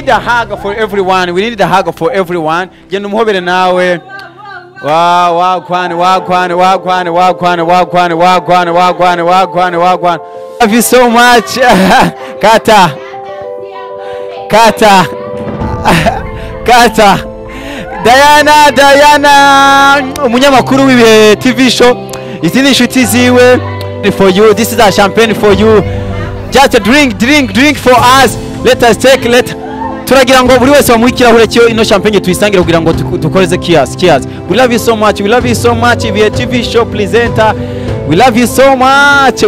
need a hug for everyone. We need a hug for everyone. Genda umuhobere nawe. Wagwane. Love you so much. Kata. Diana, umunyamakuru w'ibihe TV show. Izi ni inshuti ziwe. For you, this is a champagne for you. Just a drink for us. Let us take. Turagira ngo buri wese bamuhikirahure cyo ino champagne tuyisangira kugira ngo dukoreze cheers. We love you so much. Ibihe TV show presenter. We love you so much.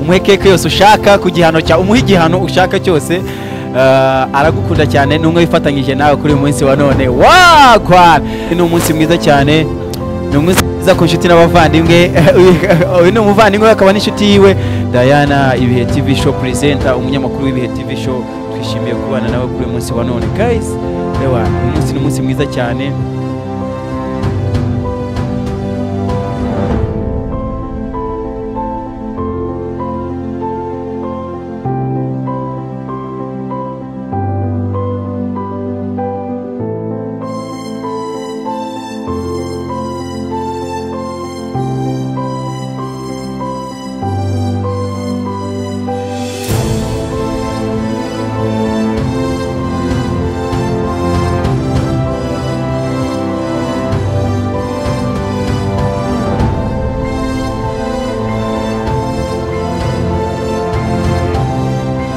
Umwekeke yose ushaka kugihano cya umuhigihano ushaka cyose. Aragukunda cyane numwe wifatanyije nawe kuri uyu munsi wa none. Ni umunsi mwiza cyane. Ni umunsi mwiza ku nshuti n'abavandimwe. Uyu ni umuvandimwe akaba n'inshuti yiwe Diana, Ibihe TV show presenter, umunyamakuru w'Ibihe TV show. Twishimiye kubana nawe kuri uyu munsi wa none guys. Uyu munsi ni umunsi mwiza cyane.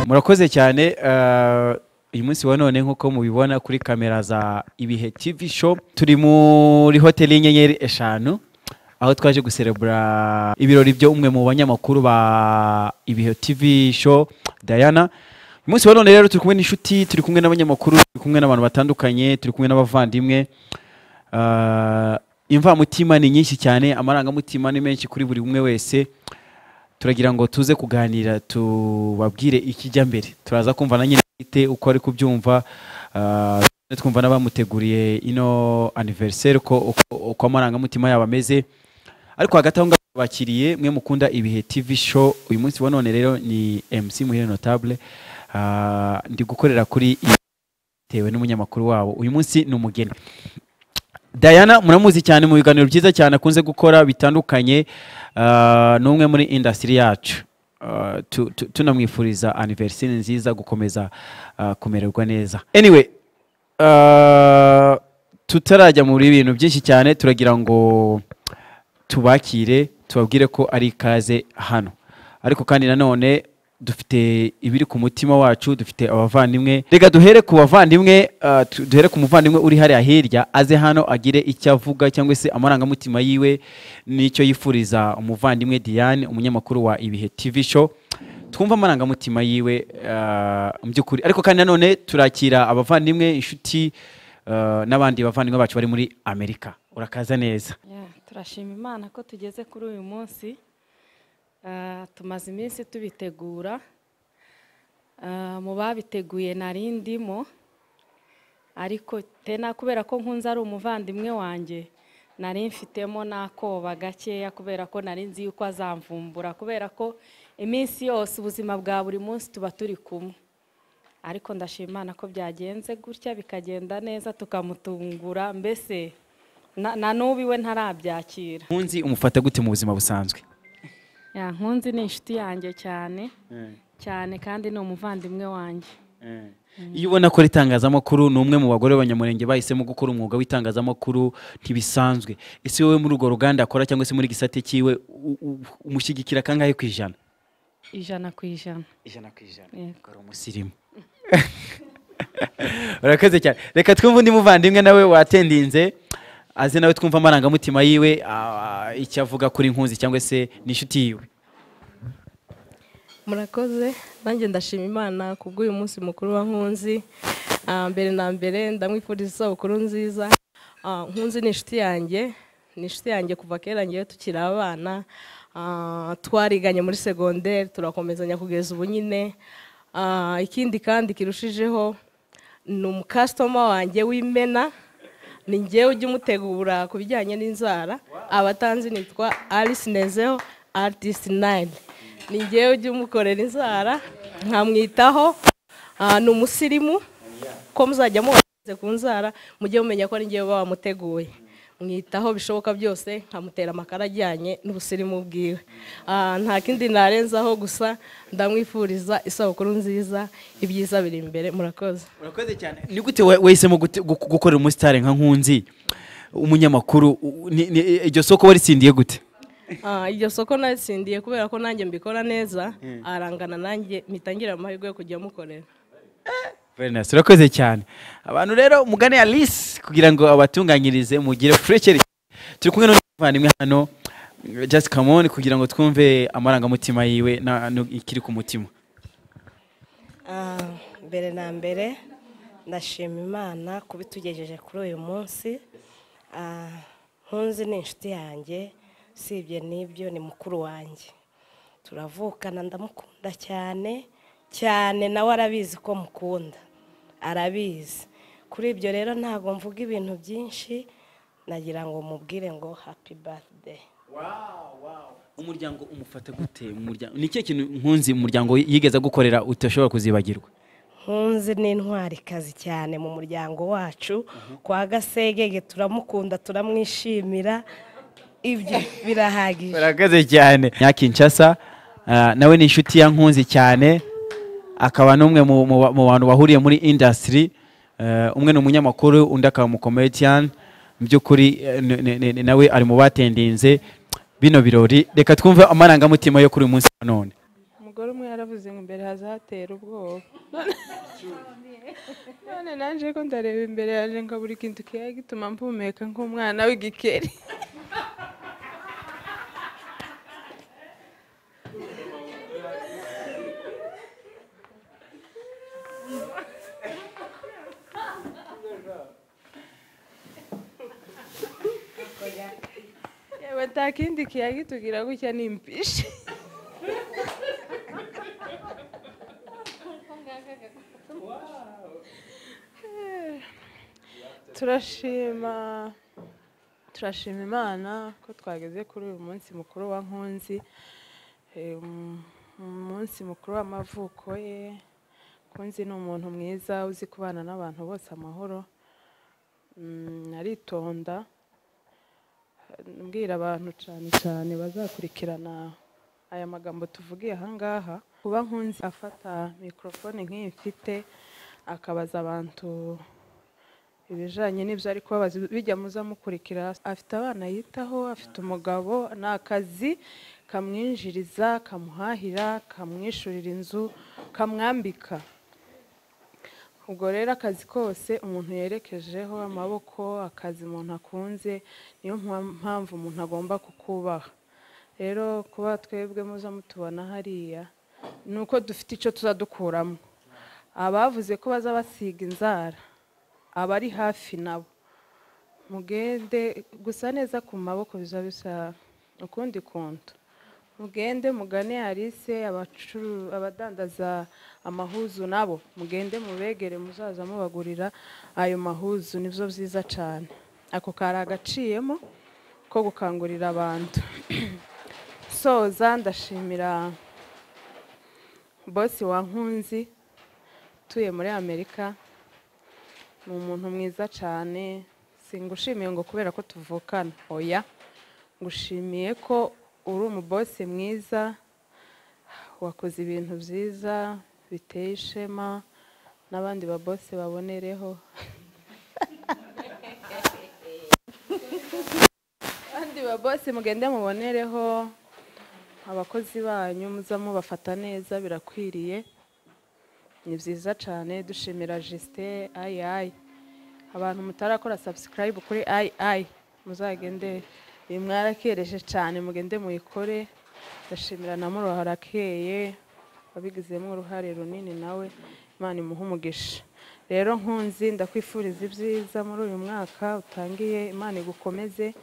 Murakoze cyane. Uyu munsi wa none nkuko mubibona kuri kamera za Ibihe TV show turi muri hotel y'inyenyeri 5 aho twaje guserebura ibirori byo umwe mu banyamakuru ba Ibihe TV show Diana. Uyu munsi wa none rero turi kumwe n'inshuti, turi kumwe n'abanyamakuru, turi kumwe n'abantu batandukanye, turi kumwe n'abavandimwe. Imva mutima ni nyinshi cyane, amaranga mutima ni menshi kuri buri umwe wese. Turagira ngo tuze kuganira tubabwire ikijya mbere. Turaza kumva na nyine uko ari kubyumva, twumva n'abamuteguriye ino anniversaire ko amaranga mutima yaba ameze. Ariko hagati aho bakiriye mwe mukunda Ibihe TV show. Uyu munsi wa none rero ni MC Muhire Notable. Ndi gukorera kuri tewe n'umunyamakuru wabo. Uyu munsi ni umugeni. Diana muramuzi cyane mu biganiro byiza cyane akunze gukora bitandukanye. Numwe muri industry yacu. Tunamwifuriza anniversaire nziza gukomeza kumererwa neza. Anyway, tutarajya muri ibintu byinshi cyane turagira ngo tubakire tubabwire ko ari ikaze hano. Ariko kandi nanone dufite ibiri ku mutima wacu, dufite abavandimwe. Rega duhere ku bavandimwe, duhere ku muvandimwe uri hariya hirya aze hano agire icyo avuga cyangwa se amaranga mutima yiwe n'icyo yifuriza umuvandimwe Diane, umunyamakuru wa Ibihe TV show. Twumva amaranga mutima yiwe mu byukuri. Ariko kandi nanone turakira abavandimwe, inshuti n'abandi bavandimwe bacu bari muri Amerika. Urakaza neza. Turashima Imana ko tugeze kuri uyu munsi. Tumaze iminsi tubitegura. Mu babiteguye narindimo, ariko tena kubera ko nkunze ari umuvandimwe wanjye nari mfitemo nakoba gakeya kubera ko nari nzi yuko azamvumbura, kubera ko iminsi yose ubuzima bwa buri munsi tuba turi kumwe. Ariko ndashima Imana ko byagenze gutya bikagenda neza tukamutungura, mbese na nubiwe ntarabyakira. Nkunzi umufata gute mu buzima busanzwe? Nkunzi ni inshuti yanjye cyane kandi ni umuvandimwe wanjye. Iyo ubona ko itangazamakuru ni umwe mu bagore b'Abanyamurenge bahisemo gukora umwuga w'itangazamakuru ntibisanzwe. Ese wowe muri urwo ruganda akora cyangwa se muri gisate kiwe umushyigikira kangahe ku ijana? 100%. 100%. Kora umusirimu. Urakaze cyane. Reka twumve undi muvandimwe nawe watendinze aze nawe twumva amaranga mutima yiwe icyo avuga kuri Nkunzi cyangwa se n'inshuti yiwe. Murakoze, nanjye ndashima Imana kubw'uyu munsi mukuru wa Nkunzi. Mbere na mbere ndamwifuriza isabukuru nziza. Nkunzi ni inshuti yanjye kuva kera ngiye tukiri abana. Twariganye muri secondaire turakomezanya kugeza ubu nyine. Ikindi kandi kirushijeho ni umukastoma wanjye w'imena. Ni ngewe ujya umutegura ku bijyanye n'inzara. Abatanzi nitwa Alice Nezeho Artist 9. Ni ngewe ujya umukorera inzara nkamwitaho ni umusirimu ko muzajya mubaze ku nzara mujye mumenya ko ari ngewe bamuteguye mwitaho bishoboka byose nkamutera amakara ajyanye n'ubusirimu bwiwe. Nta kindi narenzaho gusa ndamwifuriza isabukuru nziza, ibyiza biri imbere. Murakoze. Urakoze cyane. Ni gute wahisemo gukorera umusitari nka Nkunzi umunyamakuru? Iryo soko waritsindiye gute? Iryo soko naritsindiye kubera ko nanjye mbikora neza, arangana nanjye mitangira amahirwe yo kujya mukorera. Venus, urakoze cyane. Abantu rero mugane Alice kugira ngo abatunganyirize mugire fresher. Turi kumwe n'umuvandimwe hano Just come on kugira ngo twumve amarangamutima yiwe ikiri ku mutima. Mbere na mbere ndashima Imana kubitugejeje kuri uyu munsi. Nkunzi ni inshuti yanjye, sibye n'ibyo ni mukuru wanjye. Turavukana, ndamukunda cyane cyane, nawe arabizi ko mukunda, arabizi. Kuri ibyo rero ntabwo mvuga ibintu byinshi, nagira ngo mubwire ngo happy birthday. Umuryango umufata gute? Ni cyo kintu Nkunzi umuryango yigeze gukorera utashobora kuzibagirwa? Nkunzi ni intwarikazi cyane mu muryango wacu. Kwa Gasegege turamukunda, turamwishimira, ibyo birahagije. Barakaze cyane. Nyakinshasa nawe ni inshuti ya Nkunzi cyane, akaba n'umwe mu bantu bahuriye muri industry. Umwe ni umunyamakuru, undi akaba mu comedian. Mu by'ukuri nawe ari mu batendinze bino birori. Reka twumve amarangamutima yo kuri uyu munsi none. Umugore umwe yaravuze ngo imbere hazatera ubwoba. None nanje ko ndareba imbere yaje nkabura ikintu kiyaye gituma mpumeka nk'umwana w'igikeri. Yewe nta kindi kiyaye gitugira gutya ni impishi. Turashima Imana ko twageze kuri uyu munsi mukuru wa Nkunzi, umunsi mukuru w'amavuko ye. Nkunzi ni umuntu mwiza uzi kubana n'abantu bose amahoro, aritonda. Mbwira abantu cyane bazakurikirana aya magambo tuvugiye ahangaha, kuba Nkunzi afata mikrofone nk'iyi mfite akabaza abantu ibijanye n'ibyo ari kubabaza, bijya muza mukurikira. Afite abana yitaho, afite umugabo, ni akazi kamwinjiriza, kamuhahira, kamwishurira inzu, kamwambika. Ubwo rero akazi kose umuntu yerekejeho amaboko, akazi umuntu akunze, niyo mpamvu umuntu agomba kukubaha. Rero kuba twebwe muza mutubona hariya nuko dufite icyo tuzadukuramo. Abavuze ko baza basiga inzara, abari hafi nabo mugende gusa neza ku maboko, biza bisa ukundi kuntu. Mugende mugane Alice, abadandaza amahuzu nabo mugende mubegere, muzaza mubagurira ayo mahuzu, nivyo byiza cyane. Ako kari agaciyemo ko gukangurira abantu. Soza ndashimira bosi wa Nkunzi tuye muri Amerika, ni umuntu mwiza cyane. Singushimiye ngo kubera ko tuvukana, oya, ngushimiye ko uri umubosi mwiza, wakoze ibintu byiza biteye ishema, n'abandi babosi babonereho. Abandi babosi mugende mubonereho, abakozi banyu muza mubafata neza, birakwiriye, ni byiza cyane. Dushimira Justin AI. Abantu mutarakora subscribe kuri AI muzagende, mwarakereje cyane, mugende muyikore. Ndashimira na Muroharakeye wabigizemo uruhare runini, nawe Imana imuhe umugisha. Rero Nkunzi ndakwifuriza ibyiza muri uyu mwaka utangiye. Imana igukomeze,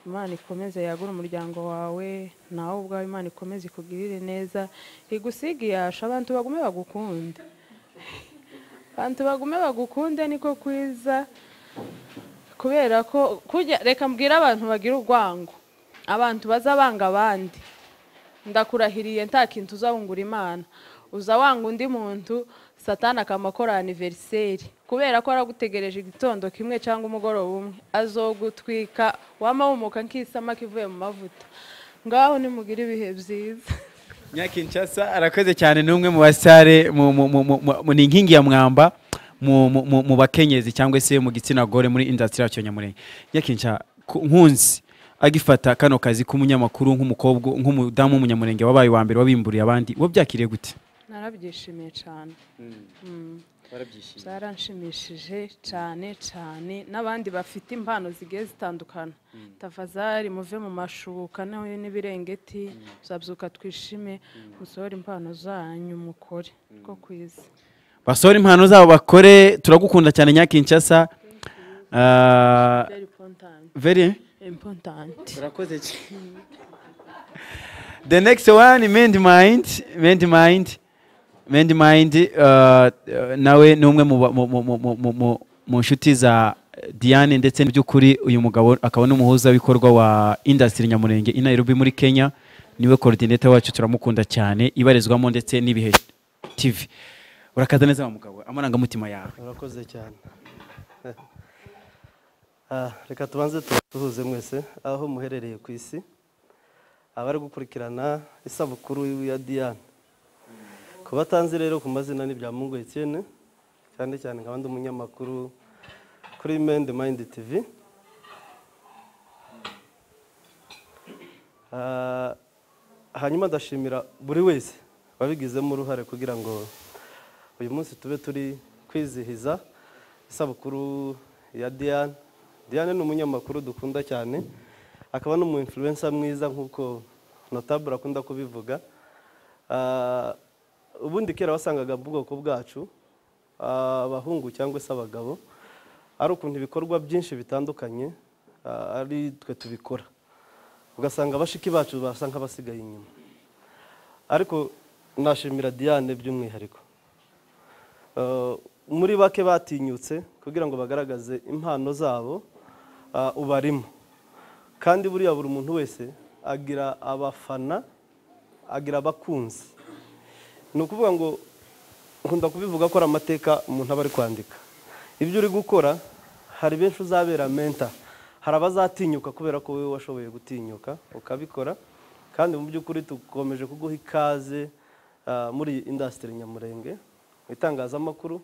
Imana ikomeze yagura umuryango wawe, nawe ubwawe Imana ikomeze ikugirire neza, igusigiyasha abantu bagume bagukunde. Abantu bagume bagukunde niko kwiza, kubera ko kujya, reka mbwira abantu bagira urwango, abantu bazabanga abandi. Ndakurahiriye nta kintu uzawungura Imana, uza wanga undi muntu, satani akamakora aniveriseri kubera ko aragutegereje igitondo kimwe cyangwa umugoroba umwe azogutwika wama wumuka nk'isamaki ivuye mu mavuta ngaho nimugire ibihe byiza. Nyakinshasa arakoze cyane, n'umwe mu basare ni inkingi ya mwamba mu bakenyezi cyangwa se mu gitsina gore muri industry yacu Nyamurenge. Nyakinsha Nkunzi agifata kano kazi k'umunyamakuru nk'umukobwa nk'umudamu w'umunyamurenge wabaye wa mbere wabimburiye abandi, wo byakiriye gute? Narabyishimiye cyane. Zaranshimishije cyane cyane, n'abandi bafite impano zigiye zitandukana. Tafazari muve mu mashuka nawe n'ibirengeti, zabyuka twishime, musohora impano zanyu mukore ko kwiza. Basohora impano zabo bakore, turagukunda cyane Nyakinshasa. Very important. Urakoze cyane. The next one, Mend Mind nawe ni umwe mu nshuti za Diane, ndetse by'ukuri uyu mugabo akaba n'umuhuza w'ibikorwa wa industry Nyamurenge i Nairobi muri Kenya, niwe coordinator wacu, turamukunda cyane, ibarizwamo ndetse n'ibihe TV. Urakaza neza mugabo, amarangamutima yawe? Urakoze cyane. Reka tubanze tuhuze mwese aho muherereye ku isi, abari gukurikirana isabukuru ya Diane. Kubatanze rero ku mazina ni bya Mungu Etienne, cyane cyane nk'abandi umunyamakuru kuri Mend Mind TV. Hanyuma ndashimira buri wese wabigizemo uruhare kugira ngo uyu munsi tube turi kwizihiza isabukuru ya Diane. Diane ni umunyamakuru dukunda cyane, akaba n'umu influencer mwiza nk'uko Notable akunda kubivuga. Ubundi kera wasangaga ubwoko bwacu abahungu cyangwa se abagabo ari ukuntu ibikorwa byinshi bitandukanye ari twe tubikora, ugasanga abashiki bacu basa nk'abasigaye inyuma. Ariko nashimira Diane by'umwihariko, muri bake batinyutse kugira ngo bagaragaze impano zabo ubarimo. Kandi buriya buri muntu wese agira abafana, agira abakunzi. Ni ukuvuga ngo nkunda kubivuga ko ari amateka umuntu aba ari kwandika. Ibyo uri gukora hari benshi uzabera mentor, hari abazatinyuka kubera ko wowe washoboye gutinyuka ukabikora. Kandi mu by'ukuri tukomeje kuguha ikaze muri industry Nyamurenge, itangazamakuru,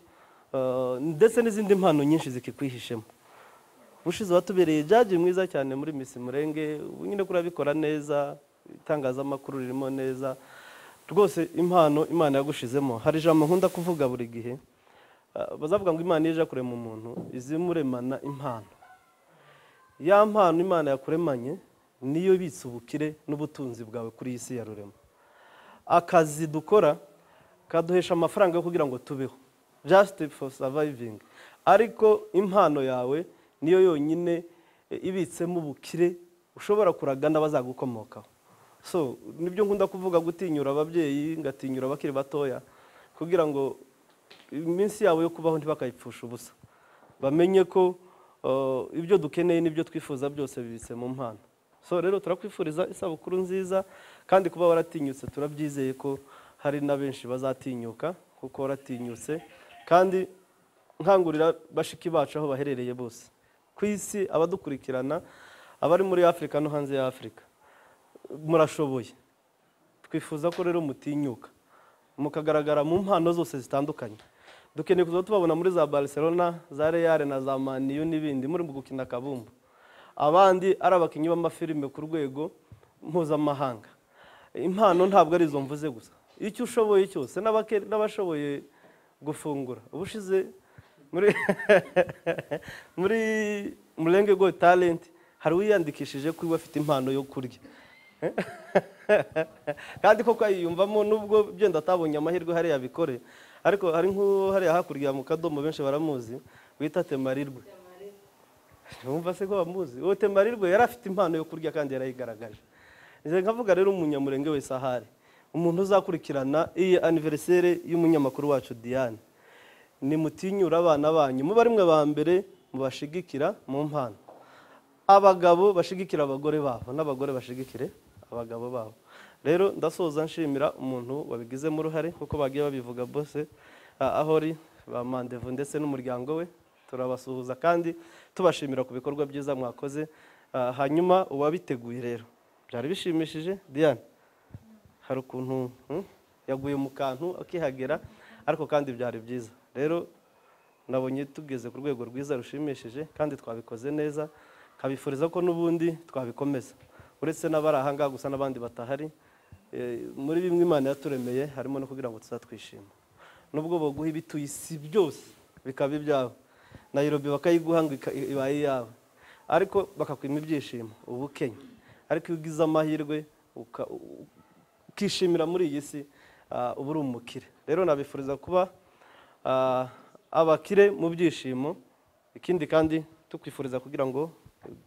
ndetse n'izindi mpano nyinshi zikikwihishemo. Bushize watubereye judge mwiza cyane muri Miss Murenge, nyine kurabikora neza, itangazamakuru ririmo neza. Rwose impano Imana yagushizemo. Hari ijambo nkunda kuvuga buri gihe, bazavuga ngo Imana ije kurema umuntu izimuremana impano. Ya mpano Imana yakuremanye niyo ibitse ubukire n'ubutunzi bwawe kuri isi ya rurema. Akazi dukora kaduhesha amafaranga yo kugira ngo tubeho, just for surviving. Ariko impano yawe niyo yonyine ibitsemo ubukire ushobora kuraga n'abazagukomokaho. So nibyo nkunda kuvuga, gutinyura ababyeyi, ngatinyura abakiri batoya kugira ngo iminsi yawe yo kubaho ntibakayipfusha ubusa. Bamenye ko ibyo dukeneye n'ibyo twifuza byose bibitse mu mpano. So rero turakwifuriza isabukuru nziza, kandi kuba waratinyutse turabyizeye ko hari na benshi bazatinyuka kuko waratinyutse. Kandi nkangurira bashiki bacu aho baherereye bose ku isi, abadukurikirana, abari muri Afrika no hanze ya Afrika, murashoboye. Twifuza ko rero mutinyuka mukagaragara mu mpano zose zitandukanye. Dukeneye kuza tubabona muri za Barcelona, za Real na za Man U n'ibindi, muri mu gukina kabumbu. Abandi ari abakinnyi b'amafilime ku rwego mpuzamahanga. Impano ntabwo ari izo mvuze gusa, icyo ushoboye cyose, n'abashoboye gufungura. Ubushize muri Murenge Got Talent hari uwiyandikishije ko afite impano yo kurya. Kandi koko ayiyumvamo, nubwo byenda atabonye amahirwe hariya abikore. Ariko hari hariya hakurya mu Kadomo benshi baramuzi, wita Temarirwe. Wumva se ko bamuzi? Uwo Temarirwe yari afite impano yo kurya kandi yarayigaragaje. Nje nkavuga rero umunyamurenge wese ahari, umuntu uzakurikirana iyi anniversaire y'umunyamakuru wacu Diane, ni mutinyura abana banyu, muba rimwe ba mbere mubashigikira mu mpano. Abagabo bashigikira abagore babo, n'abagore bashigikire abagabo babo. Rero ndasoza nshimira umuntu wabigizemo uruhare kuko bagiye babivuga bose. aho uri ba Mandevu ndetse n'umuryango we turabasuhuza kandi tubashimira ku bikorwa byiza mwakoze. Hanyuma uwabiteguye rero byari bishimishije. Diane hari ukuntu yaguye mu kantu akihagera ariko kandi byari byiza. Rero nabonye tugeze ku rwego rwiza rushimishije kandi twabikoze neza, kabifuriza ko n'ubundi twabikomeza uretse n'abari ahangaha gusa n'abandi batahari. Muri bimwe Imana yaturemeye harimo no kugira ngo tuzatwishima, nubwo boguha ibituye isi byose bikaba ibyawe, Nairobi bakayiguha ngo ibaye iyawe, ariko bakakwima ibyishimo ubukenya. Ariko iyo ugize amahirwe ukishimira muri iyi si uba uri umukire. Rero nabifuriza kuba abakire mu byishimo, ikindi kandi tukwifuriza kugira ngo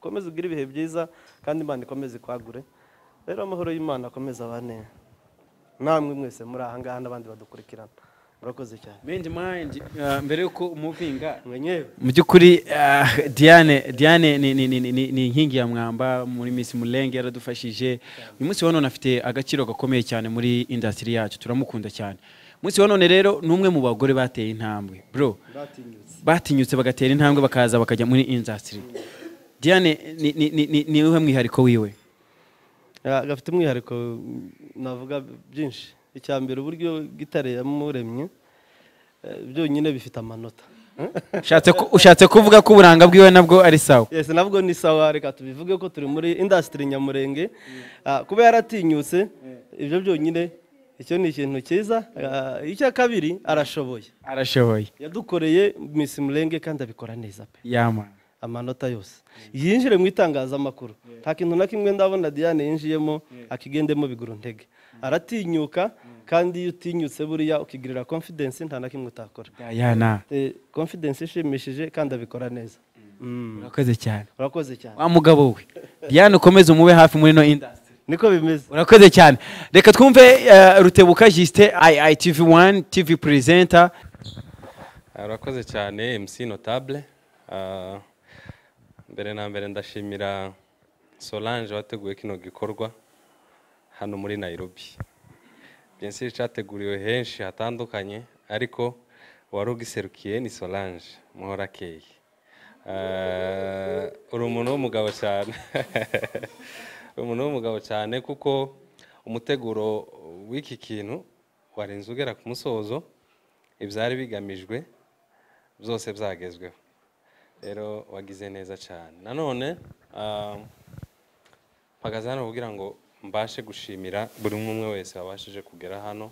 ukomeze ugire ibihe byiza kandi Imana ikomeze kwagure. Rero amahoro y'Imana akomeza abane namwe mwese muri aha ngaha n'abandi badukurikirana. Murakoze cyane. Mbere yuko umuvinga mwenyewe mu by'ukuri Diane ni inkingi ya mwamba muri Miss Mulenge, yaradufashije. Uyu munsi wa none afite agaciro gakomeye cyane muri industry yacu, turamukunda cyane. Umunsi wa none rero ni umwe mu bagore bateye intambwe bro, batinyutse bagatera intambwe bakaza bakajya muri industry. Diane ni uhe mwihariko wiwe? Gafite umwihariko navuga byinshi. Icyambere uburyo gitare yamuremye byonyine bifite amanota. Ushatse kuvuga ko uburanga bwiwe nabwo ari sawa? Yes, nabwo ni sawa. Reka tubivuge ko turi muri industry Nyamurenge. Kuba yaratinyutse ibyo byonyine icyo ni ikintu cyiza. Icya kabiri arashoboye. Yadukoreye Miss Mulenge kandi abikora neza pe. Yama amanota yose yinjire mu itangazamakuru. Nta kintu na kimwe ndabona Diane yinjiyemo akigendemo biguru ntege. Aratinyuka kandi iyo utinyutse buriya ukigirira confidence nta na kimwe utakora. Confidence ishimishije kandi abikora neza. Urakoze cyane. Urakoze cyane. Wa mugabo we Diane ukomeze umube hafi muri no industry. Niko bimeze. Urakoze cyane. Reka twumve Rutebuka Justin IITV1 TV presenter. Urakoze cyane MC Notable. Mbere na mbere ndashimira Solange wateguye kino gikorwa hano muri Nairobi. Bien sûr cyateguriwe henshi hatandukanye ariko warugiserukiye ni Solange Muhorakeye. Uri umuntu w'umugabo cyane. Umuntu w'umugabo cyane kuko umuteguro w'iki kintu warenze ugera ku musozo, ibyari bigamijwe byose byagezweho. Rero wagize neza cyane. Nanone mpagaze hano kugira ngo mbashe gushimira buri umwe wese wabashije kugera hano.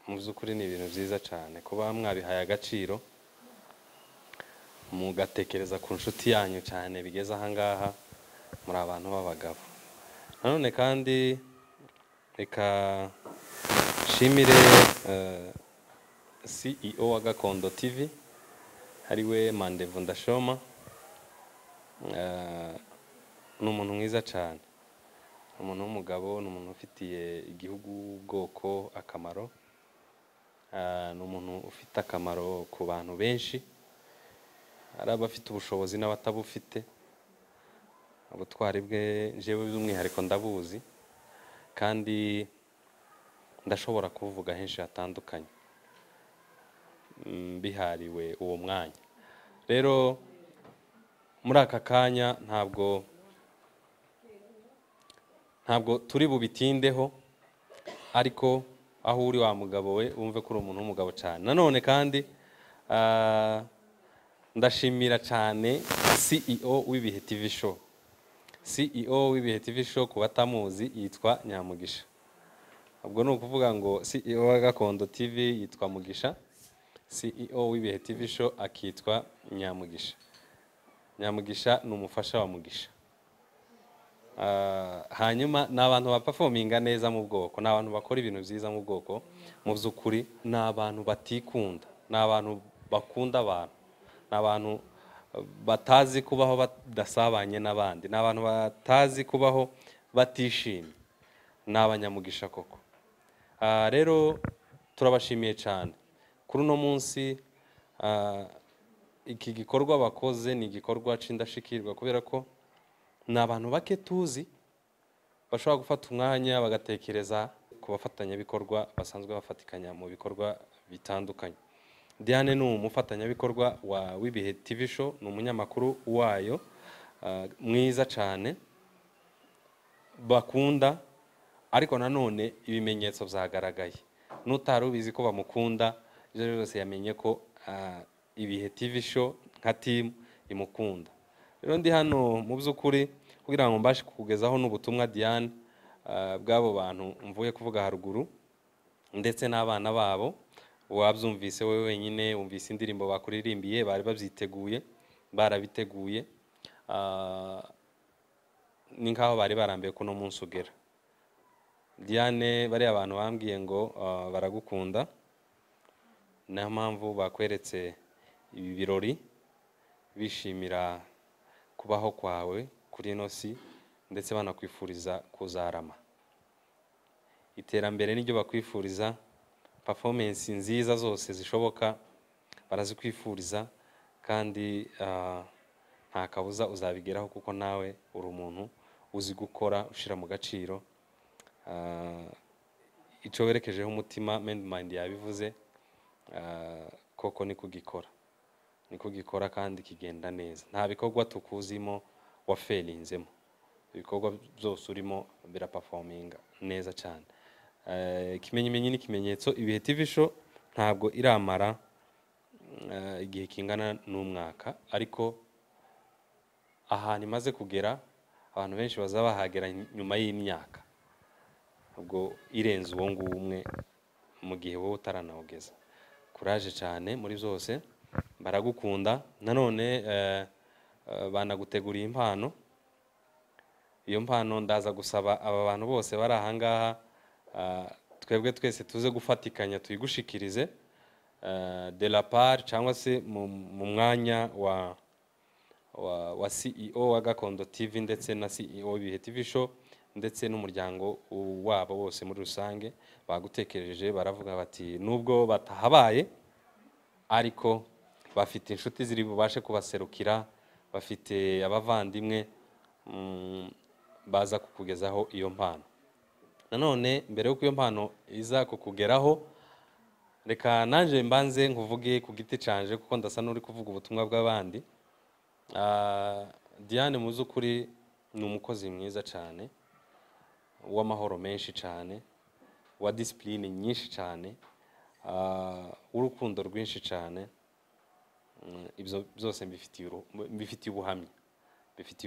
Mu by'ukuri ni ibintu byiza cyane kuba mwabihaye agaciro mugatekereza ku nshuti yanyu cyane bigeze aha ngaha, muri abantu b'abagabo. Nanone kandi reka shimire CEO wa Gakondo TV ariwe Mandevu Ndashoma. Ni umuntu mwiza cyane, umuntu w'umugabo, ni umuntu ufitiye igihugu ubwoko akamaro, ni umuntu ufite akamaro ku bantu benshi, ari abafite ubushobozi n'abatabufite. Ubutwari bwe jewe by'umwihariko ndabuzi kandi ndashobora kuvuga henshi hatandukanye bihariwe uwo mwanya. Rero muri aka kanya ntabwo turi bubitindeho, ariko aho uri wa mugabo we wumve ko uri umuntu w'umugabo cyane. Nanone kandi ndashimira cyane CEO w'Ibihe TV Show. CEO w'Ibihe TV Show ku batamuzi yitwa Nyamugisha. Ubwo ni ukuvuga ngo CEO wa Gakondo TV yitwa Mugisha, CEO w'Ibihe TV Show akitwa Nyamugisha. Nyamugisha ni umufasha wa Mugisha. Hanyuma ni abantu baperforminga neza mu bwoko, ni abantu bakora ibintu byiza mu bwoko. Mu by'ukuri ni abantu batikunda, ni abantu bakunda abantu, ni abantu batazi kubaho badasabanye n'abandi, ni abantu batazi kubaho batishimye. Ni abanyamugisha koko. Rero turabashimiye cyane kuri uno munsi. Iki gikorwa bakoze ni igikorwa c'indashikirwa kubera ko ni abantu bake tuzi bashobora gufata umwanya bagatekereza ku bafatanyabikorwa basanzwe bafatikanya mu bikorwa bitandukanye. Diane ni umufatanyabikorwa w'ibihe TV show, ni umunyamakuru wayo mwiza cyane bakunda, ariko nanone ibimenyetso byagaragaye. N'utari ubizi ko bamukunda, ibyo byose yamenye ko ibihe TV show nka team imukunda. Rero ndi hano mu by'ukuri kugira ngo mbashe kukugezaho n'ubutumwa Diane bw'abo bantu mvuye kuvuga haruguru, ndetse n'abana babo. Wabyumvise wowe wenyine, wumvise indirimbo bakuririmbiye, bari babyiteguye, barabiteguye, ni nkaho bari barambiye kuno munsi ugera. Diane, bari abantu bambwiye ngo baragukunda, niyo mpamvu bakweretse ibi birori, bishimira kubaho kwawe kuri ino si, ndetse banakwifuriza kuzarama. Iterambere n'iryo bakwifuriza, performance nziza zose zishoboka barazikwifuriza, kandi nta kabuza uzabigeraho, kuko nawe uri umuntu uzi gukora, ushira mu gaciro. Icyo werekejeho umutima, mind yabivuze, koko ni kugikora kandi kigenda neza. Nta bikorwa tukuzimo waferinzemo, ibikorwa byose urimo biraperforminga neza cyane. Ikimenyimenyi n'ikimenyetso, ibihe TV show ntabwo iramara igihe kingana n'umwaka, ariko ahantu imaze kugera abantu benshi bazaba bahagera nyuma y'imyaka, ubwo irenze uwo nguwo umwe mu gihe wowe utaranawugeza. Courage cyane muri byose, baragukunda. Nanone banaguteguriye impano. Iyo mpano ndaza gusaba aba bantu bose bari ahangaha, twebwe twese tuze gufatikanya tuyigushikirize de la part, cyangwa se mu mwanya wa CEO wa Gakondo TV, ndetse na CEO w'ibihe TV show, ndetse n'umuryango wabo bose muri rusange. Bagutekereje, baravuga bati nubwo batahabaye ariko bafite inshuti ziri bubashe kubaserukira, bafite abavandimwe baza kukugezaho iyo mpano. Nanone mbere y'uko iyo mpano iza kukugeraho, reka nanje mbanze nkuvuge ku giti canje, kuko ndasa n'uri kuvuga ubutumwa bw'abandi. Diane mu by'ukuri ni umukozi mwiza cyane, w'amahoro menshi cyane, wa discipline nyinshi cyane, urukundo rwinshi cyane. Ibyo byose mbifitiye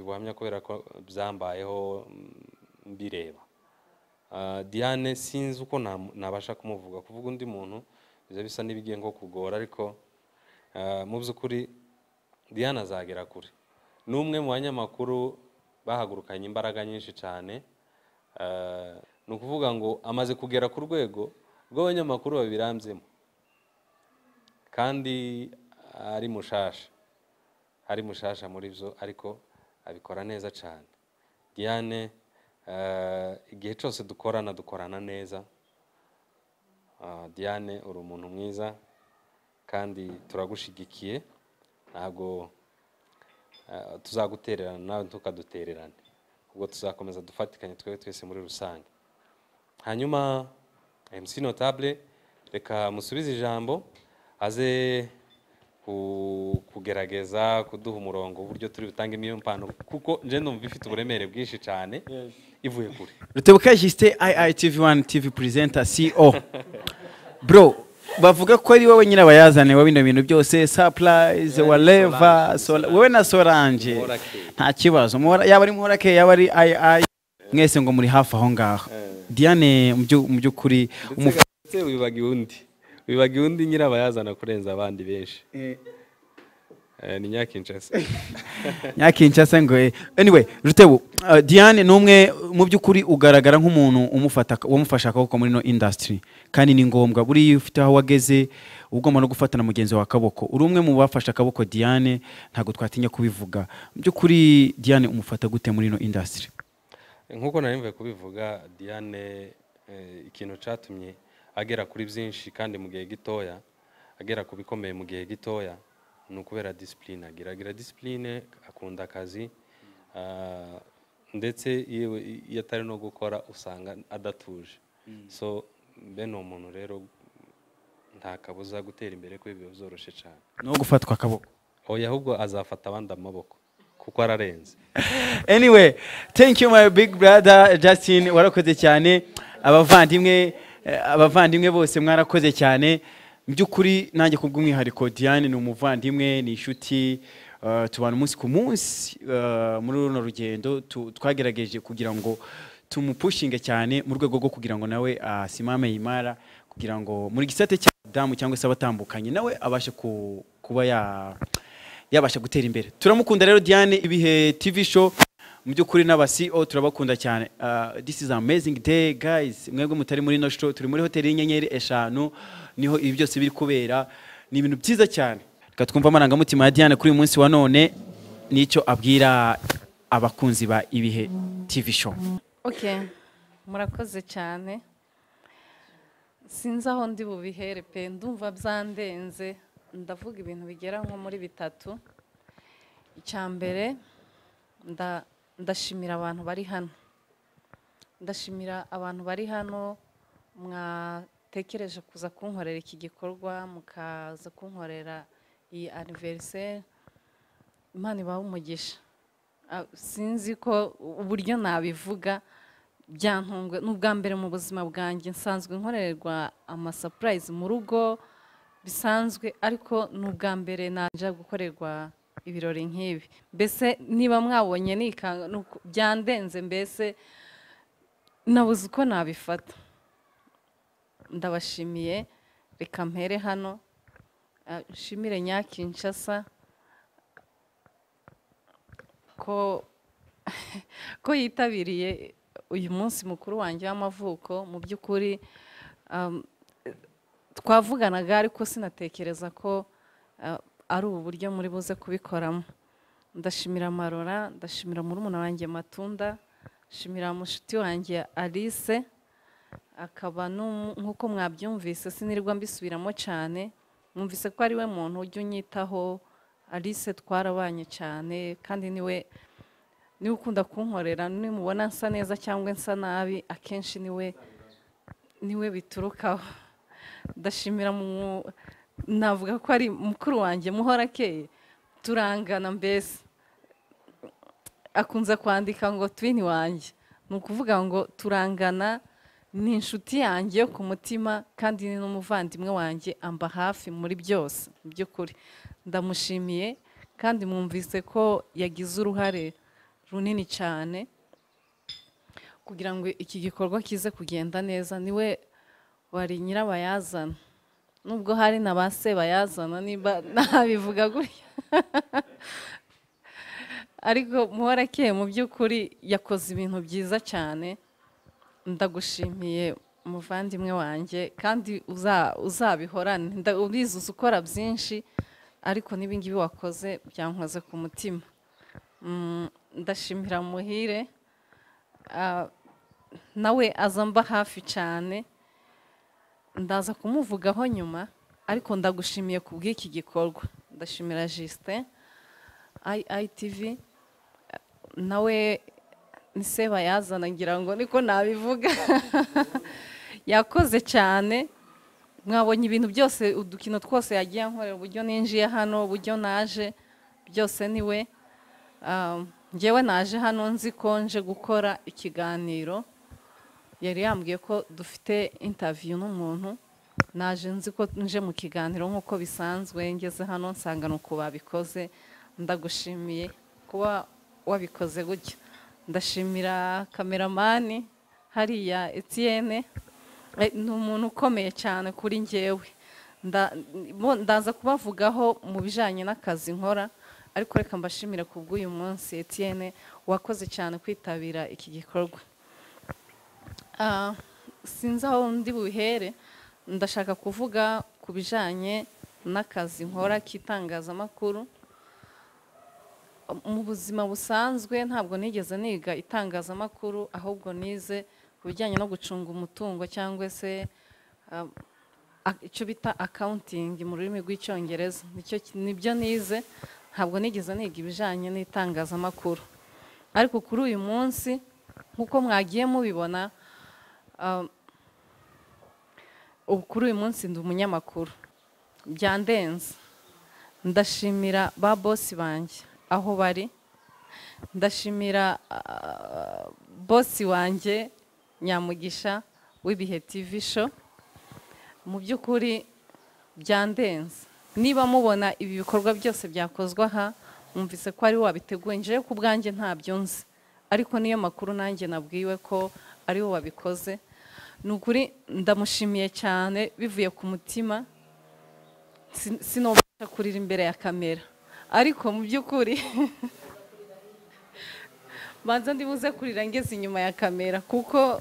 ubuhamya kubera ko byambayeho mbireba. Diane sinzi uko nabasha kumuvuga, kuvuga undi muntu biza bisa n'ibigiye nko kugora, ariko mu by'ukuri Diane azagera kure. Ni umwe mu banyamakuru bahagurukanye imbaraga nyinshi cyane. Ni ukuvuga ngo amaze kugera ku rwego rw'abanyamakuru babirambyemo, kandi ari mushasha muri byo, ariko abikora neza cyane. Diane, igihe cyose dukorana neza. Diane, uri umuntu mwiza kandi turagushigikiye, ntabwo tuzagutererana nawe ntukadutererane, ubwo tuzakomeza dufatikanye twebwe twese muri rusange. Hanyuma MC Notable, reka musubize ijambo, aze kugerageza kuduha umurongo uburyo turi butange iyo mpano, kuko nje ndumva ifite uburemere bwinshi cyane, ivuye kure. Rutebuka Justin, IITV1 TV presenter CEO. Bro, bavuga ko ari wowe nyine abayazane wa bino bintu byose, surprise whatever, wowe na Solange nta kibazo, yaba ari Muhorake, yaba ari II, mwese ngo muri hafi aho ngaho. Diane mu by'ukuri wibagiwe undi nyirabayazana kurenza abandi benshi. Ni Nyakinshasa. Nyakinshasa ngo anyway, Rutebu, Diane numwe mu by'ukuri ugaragara nk'umuntu wamufasha akaboko muri no industry, kandi ni ngombwa buri ufite aho wageze ugomba no gufatana mugenzi wa akaboko. Uri umwe mu bafasha akaboko Diane, ntago twatinya kubivuga. Mu by'ukuri Diane umufata gute muri no industry? Nkuko narimvuye kubivuga, Diane ikintu cyatumye agera kuri byinshi kandi mu gihe gitoya, agera ku bikomeye mu gihe gitoya, ni ukubera discipline. Agira discipline, akunda akazi, ndetse iyo atari no gukora usanga adatuje. so bene umuntu rero nta kabuza gutera imbere ko biba byoroshye cyane no gufatwa akaboko. oya ahubwo azafata abandi amaboko kuko ararenze. Anyway, thank you my big brother Justin, warakoze cyane. Abavandimwe bose mwarakoze cyane. Mu by'ukuri nanjye kubw'umwihariko Diane ni umuvandimwe, ni inshuti, tubana umunsi ku munsi muri runo rugendo twagerageje kugira ngo tumupushinge cyane mu rwego rwo kugira ngo nawe asimame imara, kugira ngo muri gisate cy'adamu cyangwa se abatambukanye nawe abashe kuba yabasha gutera imbere. Turamukunda rero Diane, Ibihe TV show mu by'ukuri n'aba CEO turabakunda cyane. This is amazing day guys. Mwebwe mutari muri no show, turi muri hoteli y'inyenyeri 5 niho ibi byose biri kubera. Ni ibintu byiza cyane. Reka twumva amarangamutima ya Diane kuri uyu munsi wa none nicyo abwira abakunzi ba Ibihe TV show. Okay, murakoze cyane. Sinzi aho ndi bubihere pe, ndumva byandenze. Ndavuga ibintu bigera nko muri 3. Icyambere ndashimira abantu bari hano. Ndashimira abantu bari hano mwatekereje kuza kunkorera iki gikorwa, mukaza kunkorera iyi anniversaire. Imana ibahe umugisha. Sinzi ko uburyo nabivuga byantungwe n'ubwa mbere mu buzima bwanjye. Nsanzwe nkorerwa ama surprise mu rugo bisanzwe, ariko n'ubwa mbere naje gukorerwa ibirori nk'ibi. Mbese niba mwabonye nikanga byandenze, mbese nabuze uko nabifata. Ndabashimiye, reka mpere hano. Nshimire Nyakinshasa ko yitabiriye uyu munsi mukuru wanjye w'amavuko. Mu by'ukuri twavuganaga ariko sinatekereza ko ari ubu buryo muri buze kubikoramo. Ndashimira Marora, ndashimira murumuna wanjye Matunda, ndashimira mushuti wanjye Alice, akaba nk'uko mwabyumvise sinirwa mbisubiramo cyane. Mwumvise ko ari we muntu ujya unyitaho. Alice twarabanye cyane kandi niwe ukunda kunkorera. Nimubona nsa neza cyangwa nsa nabi, akenshi niwe biturukaho. Ndashimira navuga ko ari mukuru wanjye Muhorakeye, turangana mbese. Akunze kwandika ngo twini wanjye, ni ukuvuga ngo turangana. Ni inshuti yanjye yo ku mutima kandi ni n'umuvandimwe wanjye, amba hafi muri byose. Mu by'ukuri ndamushimiye kandi mwumvise ko yagize uruhare runini cyane kugira ngo iki gikorwa kize kugenda neza. Niwe wari nyirabayazana, nubwo hari na ba sebayazana niba nabivuga gutya. Ariko Muhorakeye mu by'ukuri yakoze ibintu byiza cyane. Ndagushimiye umuvandimwe wanjye kandi uzabihorane. Ubizi ukora byinshi, ariko n'ibingibi wakoze byankoze ku mutima. Ndashimira Muhire, nawe azamba hafi cyane. Ndaza kumuvugaho nyuma, ariko ndagushimiye ku bw'iki gikorwa. Ndashimira Justin ITV, nawe ni sebayazana ngira ngo niko nabivuga. Yakoze cyane. Mwabonye ibintu byose, udukino twose yagiye ankorera, uburyo ninjiye hano, uburyo naje, byose niwe. Njyewe naje hano nzi ko nje gukora ikiganiro. Yari yambwiye ko dufite interview n'umuntu. Naje nzi ko nje mu kiganiro nk'uko bisanzwe. Ngeze hano nsanga nuko babikoze. Ndagushimiye kuba wabikoze gutya. Ndashimira kameramani hariya Etienne, ni umuntu ukomeye cyane kuri njyewe. Ndaza kubavugaho mu bijanye n'akazi nkora, ariko reka mbashimire ku bw'uyu munsi Etienne, wakoze cyane kwitabira iki gikorwa. Sinzi aho ndi buhere. Ndashaka kuvuga ku bijanye n'akazi nkora k'itangazamakuru. Mu buzima busanzwe ntabwo nigeze niga itangazamakuru, ahubwo nize ku bijyanye no gucunga umutungo cyangwa se icyo bita accounting mu rurimi rw'icyongereza. Nibyo nize, ntabwo nigeze niga ibijyanye n'itangazamakuru. Ariko kuri uyu munsi nk'uko mwagiye mubibona, ubu kuri uyu munsi ndi umunyamakuru byandenze. Ndashimira ba bosi banjye aho bari, ndashimira bosi wanjye Nyamugisha w'ibihe TV show. Mu by'ukuri byandenze. Niba mubona ibi bikorwa byose byakozwe aha, mwumvise ko ari wabiteguye, nje ku bwanjye ntabyo nzi, ariko niyo makuru nanjye nabwiwe ko ari wo wabikoze. Nukuri ndamushimiye cyane bivuye ku mutima. Sinobasha kurira imbere ya kamera, ariko mu by'ukuri banza ndibuze kurira ngeze inyuma ya kamera, kuko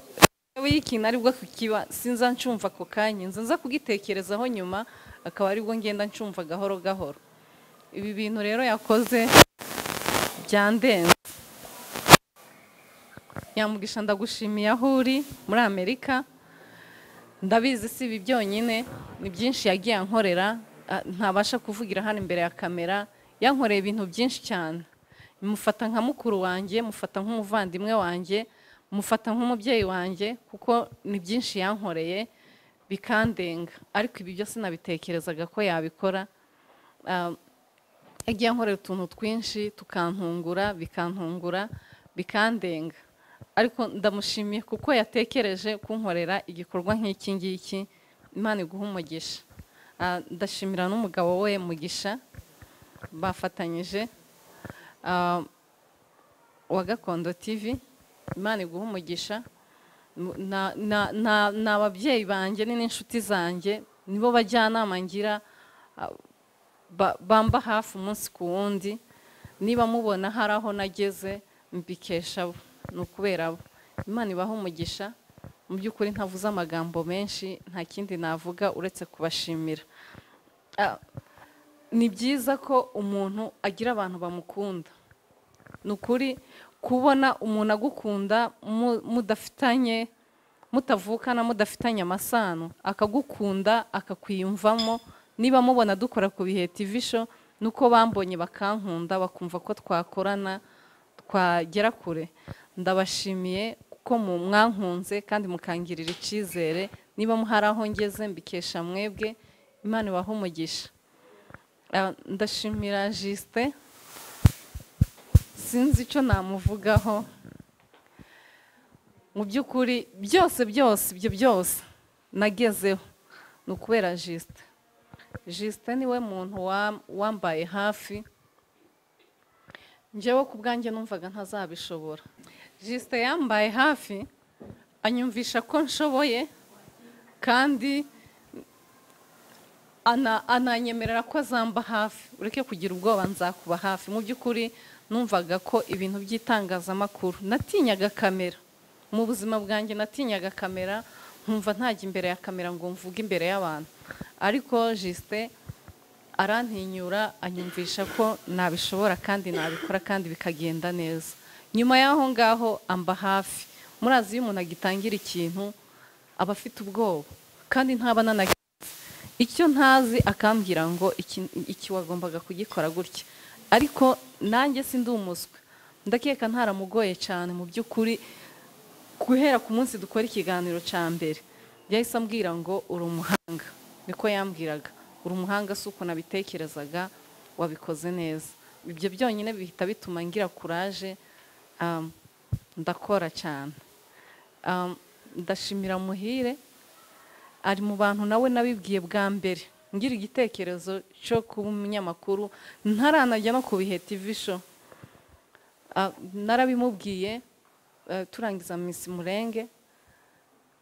ikintu aribwo kukiba sinza ncumva ako kanya, nza kugitekerezaho nyuma, akaba aribwo ngenda ncumva gahoro gahoro. Ibi bintu rero yakoze byandenze. Nyamugisha ndagushimiye aho uri muri Amerika. Ndabizi si ibi byonyine, ni byinshi yagiye ankorera, ntabasha kuvugira hano imbere ya kamera. Yankoreye ibintu byinshi cyane. Mufata nka mukuru wanjye, mufata nk'umuvandimwe wanjye, mufata nk'umubyeyi wanjye, kuko ni byinshi yankoreye bikandenga, ariko ibi byose nabitekerezaga ko yabikora. Yagiye ankorera utuntu twinshi tukantungura, bikandenga, ariko ndamushimiye kuko yatekereje kunkorera igikorwa nk'iki ngiki. Imana iguhe umugisha. Ndashimira n'umugabo we Mugisha bafatanyije wa Gakondo TV. Imana iguhe umugisha. N'ababyeyi banjye n'inshuti zanjye, nibo bajyanama ngira, bamba hafi umunsi ku wundi. Niba mubona hari aho nageze mbikesha ni ukubera bo. Imana ibahe umugisha. Mu by'ukuri ntavuze amagambo menshi, nta kindi navuga uretse kubashimira. Ni byiza ko umuntu agira abantu bamukunda. Ni ukuri kubona umuntu agukunda mudafitanye, mutavukana, mudafitanye amasano, akagukunda akakwiyumvamo. Niba mubona dukora ku bihe TV show, nuko bambonye bakankunda, bakumva ko twakorana twagera kure. Ndabashimiye ko mwankunze kandi mukangirira icyizere. Niba hari aho ngeze mbikesha mwebwe. Imana ibahe umugisha. Ndashimira Justin, sinzi icyo namuvugaho. Mu by'ukuri byose ibyo byose nagezeho ni ukubera Justin. Justin niwe muntu wambaye hafi. Njyewe ku bwanjye numvaga ntazabishobora. Justin yambaye hafi, anyumvisha ko nshoboye, kandi ananyemerera ko azamba hafi. Ureke kugira ubwoba, nzakuba hafi. Mu by'ukuri numvaga ko ibintu by'itangazamakuru, natinyaga kamera. Mu buzima bwanjye natinyaga kamera, nkumva ntajya imbere ya kamera ngo mvuge imbere y'abantu. Ariko Justin arantinyura, anyumvisha ko nabishobora kandi nabikora kandi bikagenda neza. Nyuma y'aho ngaho amba hafi. Murazi iyo umuntu agitangira ikintu aba afite ubwoba, kandi ntaba nanagize icyo ntazi, akambwira ngo iki wagombaga kugikora gutya. Ariko nanjye sindi umuswe, ndakeka ntaramugoye cyane. Mu by'ukuri guhera ku munsi dukora ikiganiro cya mbere yahise ambwira ngo uri umuhanga. Niko yambwiraga, uri umuhanga, si uko nabitekerezaga, wabikoze neza. Ibyo byonyine bihita bituma ngira kuraje, ndakora cyane. Ndashimira Muhire, ari mu bantu nawe nabibwiye bwa mbere ngira igitekerezo cyo kuba umunyamakuru, ntaranajya no ku bihe TV show. Narabimubwiye turangiza Miss Murenge,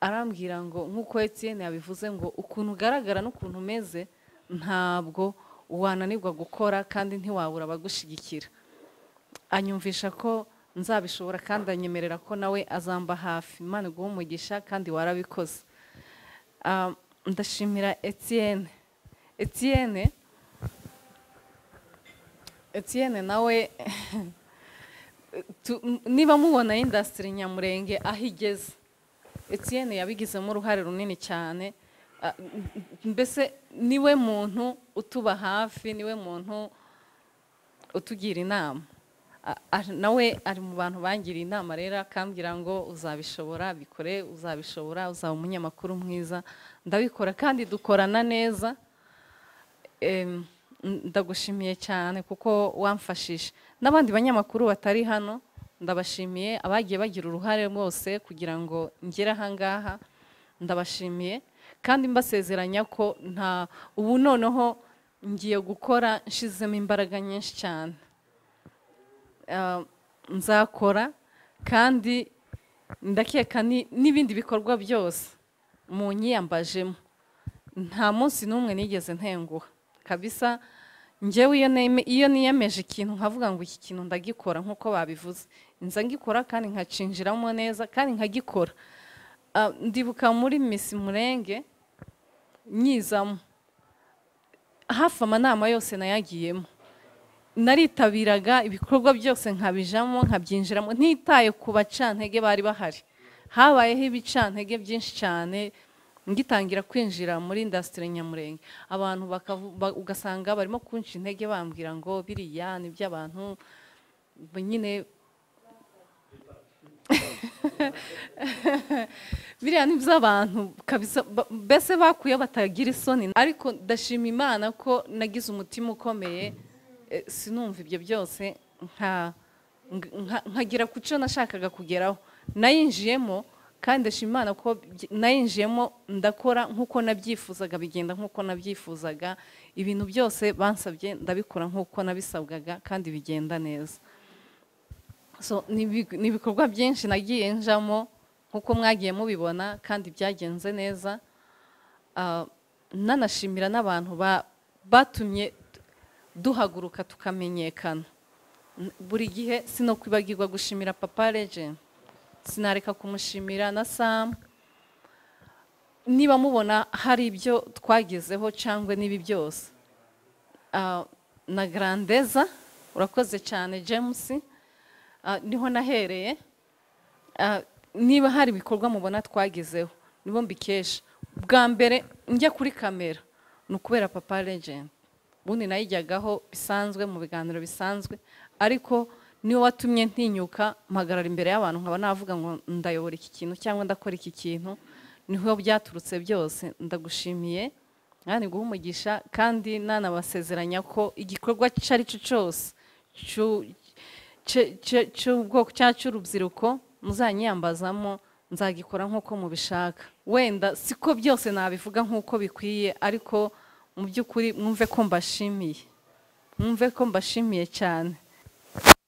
arambwira ngo nk'uko Etienne yabivuze, ngo ukuntu ugaragara n'ukuntu umeze ntabwo wananirwa gukora, kandi ntiwabura abagushyigikira. Anyumvisha ko nzabishobora, kandi anyemerera ko nawe azamba hafi. Imana iguhe umugisha, kandi warabikoze. Ndashimira Etienne. Etienne nawe niba mubona industry Nyamurenge aho igeze, Etienne yabigizemo uruhare runini cyane. Mbese niwe muntu utuba hafi, niwe muntu utugira inama. nawe ari mu bantu bangiriye inama rero akambwira ngo uzabishobora bikore, uzabishobora, uzaba umunyamakuru mwiza. Ndabikora kandi dukorana neza. Ndagushimiye cyane kuko wamfashije. N'abandi banyamakuru batari hano ndabashimiye, abagiye bagira uruhare bose kugira ngo ngere aha ngaha ndabashimiye, kandi mbasezeranya ko ubu noneho ngiye gukora nshizemo imbaraga nyinshi cyane. Nzakora kandi ndakeka n'ibindi bikorwa byose mu nyiyambajemo nta munsi n'umwe nigeze ntenguha kabisa. Njyewe iyo niyemeje ikintu nkavuga ngo iki kintu ndagikora nk'uko babivuze, nza ngikora kandi nkacinjiramo neza kandi nkagikora. Ndibuka muri Miss Murenge nyizamo hafi amanama yose nayagiyemo, naritabiraga ibikorwa byose nkabijamo nkabyinjiramo ntitaye ku bacantege bari bahari. Habayeho ibicantege byinshi cyane ngitangira kwinjira muri industry Nyamurenge, abantu ugasanga barimo kunca intege bambwira ngo biriya ni by'abantu nyine biriya ni by'abantu kabisa, mbese bakuye batagira isoni. Ariko ndashima Imana ko nagize umutima ukomeye, sinumva ibyo byose nkagira ku cyo nashakaga kugeraho. Nayinjiyemo kandi ndashima Imana ko nayinjiyemo ndakora nk'uko nabyifuzaga, bigenda nk'uko nabyifuzaga. Ibintu byose bansabye ndabikora nk'uko nabisabwaga kandi bigenda neza. So ni ibikorwa byinshi nagiye njamo nk'uko mwagiye mubibona kandi byagenze neza. Nanashimira n'abantu batumye duhaguruka tukamenyekana. Buri gihe sinokwibagirwa gushimira Papa Legend, sinareka kumushimira na Sam. Niba mubona hari ibyo twagezeho cyangwa nibi byose, na Grandeza urakoze cyane James, niho nahereye. Niba hari ibikorwa mubona twagezeho nibo mbikesha. Bwa mbere njya kuri kamera ni ukubera Papa Legend, ubundi nayijyagaho bisanzwe mu biganiro bisanzwe, ariko niwe watumye ntinyuka mpagarara imbere y'abantu nkaba navuga ngo ndayobora iki kintu cyangwa ndakora iki kintu. Niho byaturutse byose. Ndagushimiye kandi guha umugisha, kandi nanabasezeranya ko igikorwa cyari cyo cyose cy'ubwoko cy'urubyiruko muzanyiyambazamo nzagikora nk'uko mubishaka. Wenda siko byose nabivuga nk'uko bikwiye, ariko mu by'ukuri mwumve ko mbashimiye cyane.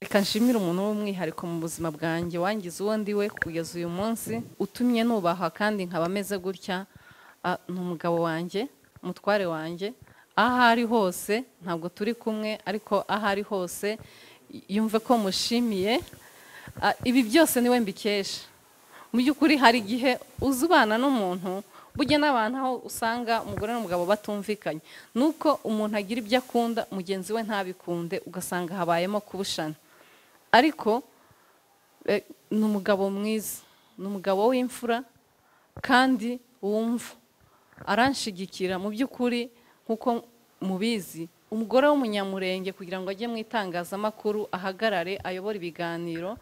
Reka nshimire umuntu w'umwihariko mu buzima bwanjye wangize uwo ndiwe kugeza uyu munsi, utumye nubaha kandi nkaba ameze gutya. Ni umugabo wanjye, umutware wanjye. Aho ari hose, ntabwo turi kumwe, ariko aho ari hose yumve ko mushimiye. Ibi byose niwe mbikesha. Mu by'ukuri hari igihe uzubana n'umuntu, burya n'abantu aho usanga umugore n'umugabo batumvikanye, nuko umuntu agira ibyo akunda mugenzi we ntabikunde, ugasanga habayemo kubushana. Ariko ni umugabo mwiza, ni umugabo w'imfura kandi wumva, aranshigikira. Mu by'ukuri nk'uko mubizi, umugore w'umunyamurenge kugira ngo ajye mu itangazamakuru ahagarare ayobore ibiganiro,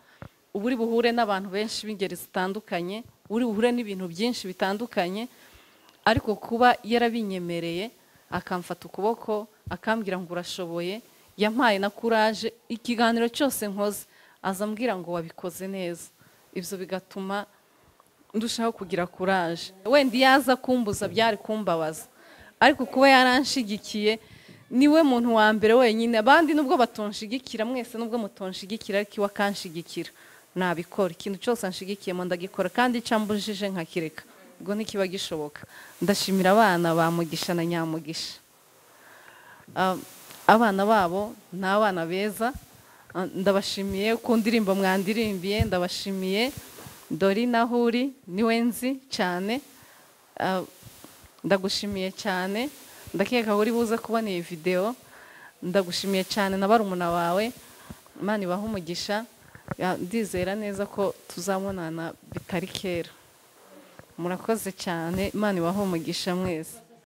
uri buhure n'abantu benshi b'ingeri zitandukanye, uri buhure n'ibintu byinshi bitandukanye, ariko kuba yarabinyemereye akamfata ukuboko akambwira ngo urashoboye, yampaye na courage. Ikiganiro cyose nkoze azambwira ngo wabikoze neza. Ibyo bigatuma ndushaho kugira courage. Wenda yaza kumbuza byari kumbabaza, ariko kuba yaranshigikiye niwe muntu wa mbere wenyine. Abandi nubwo batonshigikira, mwese nubwo mutonshigikira, ariko iwe akanshigikira, nabikora. Ikintu cyose anshigikiyemo ndagikora, kandi cyambujije nkakireka, ubwo ntikiba gishoboka. Ndashimira abana ba Mugisha na Nyamugisha. Abana babo ni abana beza. Ndabashimiye ku ndirimbo mwandirimbiye, ndabashimiye. Dori na Huri niwe nzi cyane. Ndagushimiye cyane. Ndakeka uri buze kubona iyi video. Ndagushimiye cyane na barumuna wawe. Imana ibahe umugisha. Ndizera neza ko tuzabonana bitari kera. Murakoze cyane. Imana ibahe umugisha mwese.